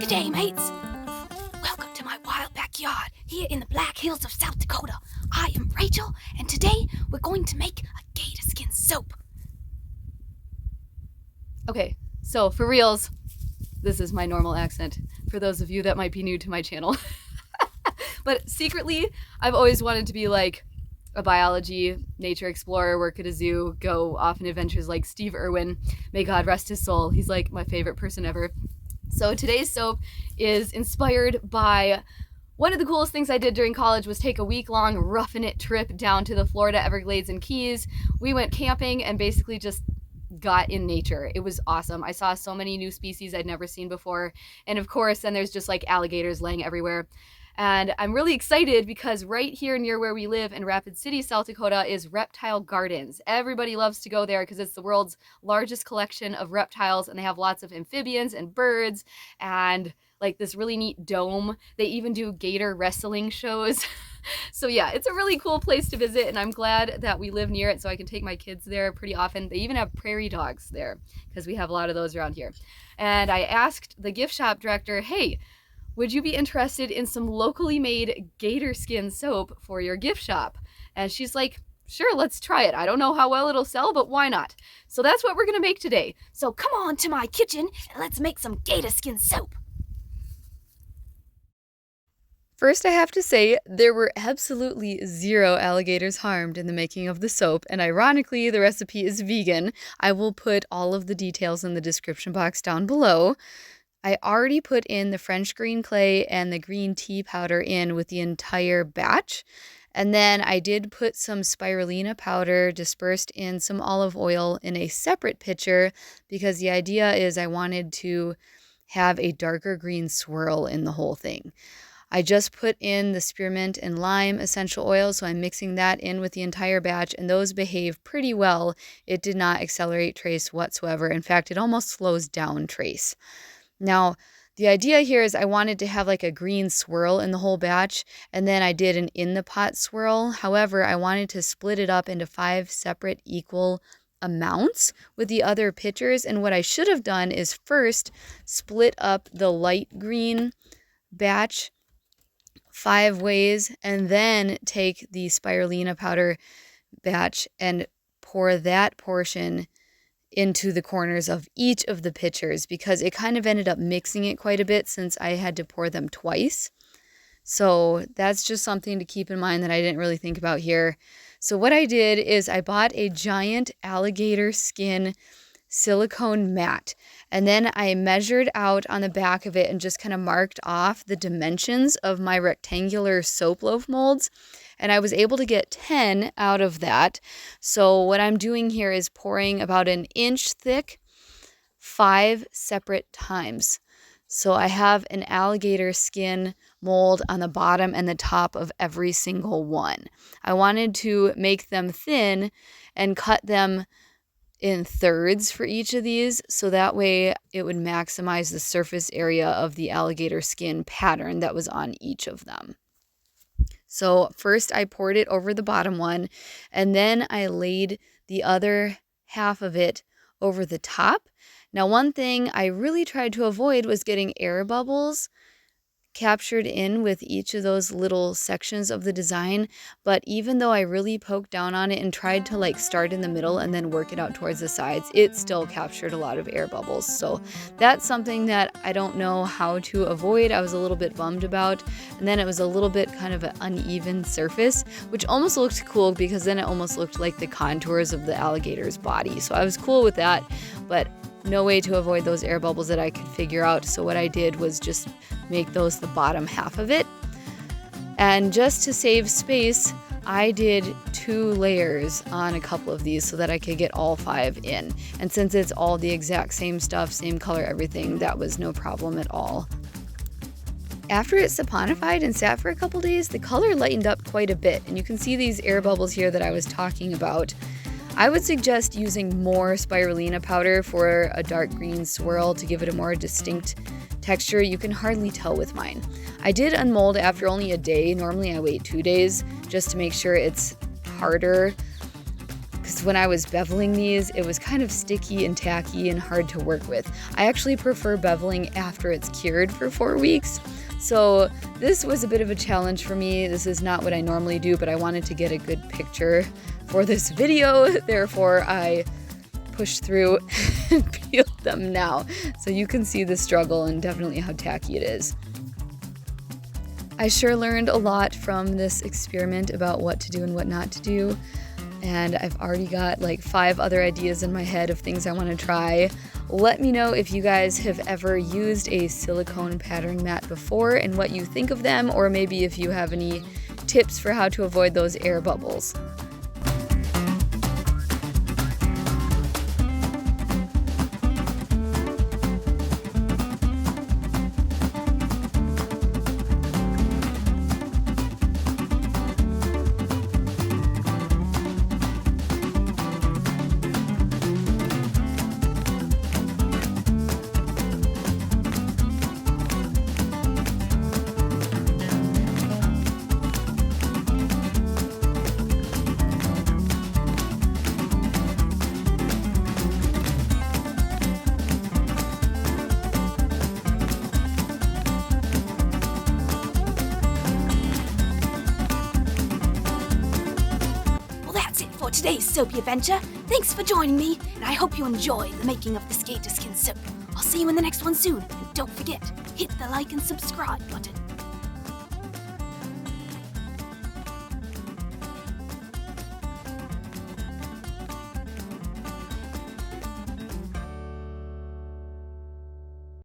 G'day, mates! Welcome to my wild backyard here in the Black Hills of South Dakota. I am Rachel, and today we're going to make a gator skin soap. Okay, so for reals, this is my normal accent for those of you that might be new to my channel. But secretly, I've always wanted to be like a biology nature explorer, work at a zoo, go off on adventures like Steve Irwin. May God rest his soul. He's like my favorite person ever. So today's soap is inspired by one of the coolest things I did during college was take a week-long roughing it trip down to the Florida Everglades and Keys. We went camping and basically just got in nature. It was awesome. I saw so many new species I'd never seen before. And of course, then there's just like alligators laying everywhere. And I'm really excited because right here near where we live in Rapid City, South Dakota is Reptile Gardens. Everybody loves to go there because it's the world's largest collection of reptiles, and they have lots of amphibians and birds and like this really neat dome. They even do gator wrestling shows. So yeah, it's a really cool place to visit, and I'm glad that we live near it so I can take my kids there pretty often. They even have prairie dogs there because we have a lot of those around here. And I asked the gift shop director, hey, would you be interested in some locally made gator skin soap for your gift shop? And she's like, sure, let's try it. I don't know how well it'll sell, but why not? So that's what we're gonna make today. So come on to my kitchen and let's make some gator skin soap. First, I have to say there were absolutely zero alligators harmed in the making of the soap, and ironically, the recipe is vegan. I will put all of the details in the description box down below. I already put in the French green clay and the green tea powder in with the entire batch. And then I did put some spirulina powder dispersed in some olive oil in a separate pitcher because the idea is I wanted to have a darker green swirl in the whole thing. I just put in the spearmint and lime essential oil, so I'm mixing that in with the entire batch, and those behave pretty well. It did not accelerate trace whatsoever. In fact, it almost slows down trace. Now, the idea here is I wanted to have like a green swirl in the whole batch, and then I did an in the pot swirl. However, I wanted to split it up into 5 separate equal amounts with the other pitchers, and what I should have done is first split up the light green batch 5 ways, and then take the spirulina powder batch and pour that portion into the corners of each of the pitchers because it kind of ended up mixing it quite a bit since I had to pour them twice. So that's just something to keep in mind that I didn't really think about here. So what I did is I bought a giant alligator skin silicone mat, and then I measured out on the back of it and just kind of marked off the dimensions of my rectangular soap loaf molds, and I was able to get 10 out of that. So what I'm doing here is pouring about an inch thick 5 separate times. So I have an alligator skin mold on the bottom and the top of every single one. I wanted to make them thin and cut them in thirds for each of these, so that way it would maximize the surface area of the alligator skin pattern that was on each of them. So first I poured it over the bottom one, and then I laid the other half of it over the top. Now, one thing I really tried to avoid was getting air bubbles captured in with each of those little sections of the design, but even though I really poked down on it and tried to like start in the middle and then work it out towards the sides, it still captured a lot of air bubbles. So that's something that I don't know how to avoid. I was a little bit bummed about, and then it was a little bit kind of an uneven surface, which almost looked cool because then it almost looked like the contours of the alligator's body. So I was cool with that, but no way to avoid those air bubbles that I could figure out. So what I did was just make those the bottom half of it. And just to save space, I did 2 layers on a couple of these so that I could get all 5 in. And since it's all the exact same stuff, same color, everything, that was no problem at all. After it saponified and sat for a couple days, the color lightened up quite a bit. And you can see these air bubbles here that I was talking about. I would suggest using more spirulina powder for a dark green swirl to give it a more distinct texture. You can hardly tell with mine. I did unmold after only a day. Normally I wait 2 days just to make sure it's harder because when I was beveling these, it was kind of sticky and tacky and hard to work with. I actually prefer beveling after it's cured for 4 weeks. So this was a bit of a challenge for me. This is not what I normally do, but I wanted to get a good picture for this video. Therefore, I pushed through and peeled them now. So you can see the struggle and definitely how tacky it is. I sure learned a lot from this experiment about what to do and what not to do. And I've already got like 5 other ideas in my head of things I want to try. Let me know if you guys have ever used a silicone pattern mat before and what you think of them, or maybe if you have any tips for how to avoid those air bubbles. For today's soapy adventure. Thanks for joining me, and I hope you enjoy the making of this gator skin soap. I'll see you in the next one soon, and don't forget, hit the like and subscribe button.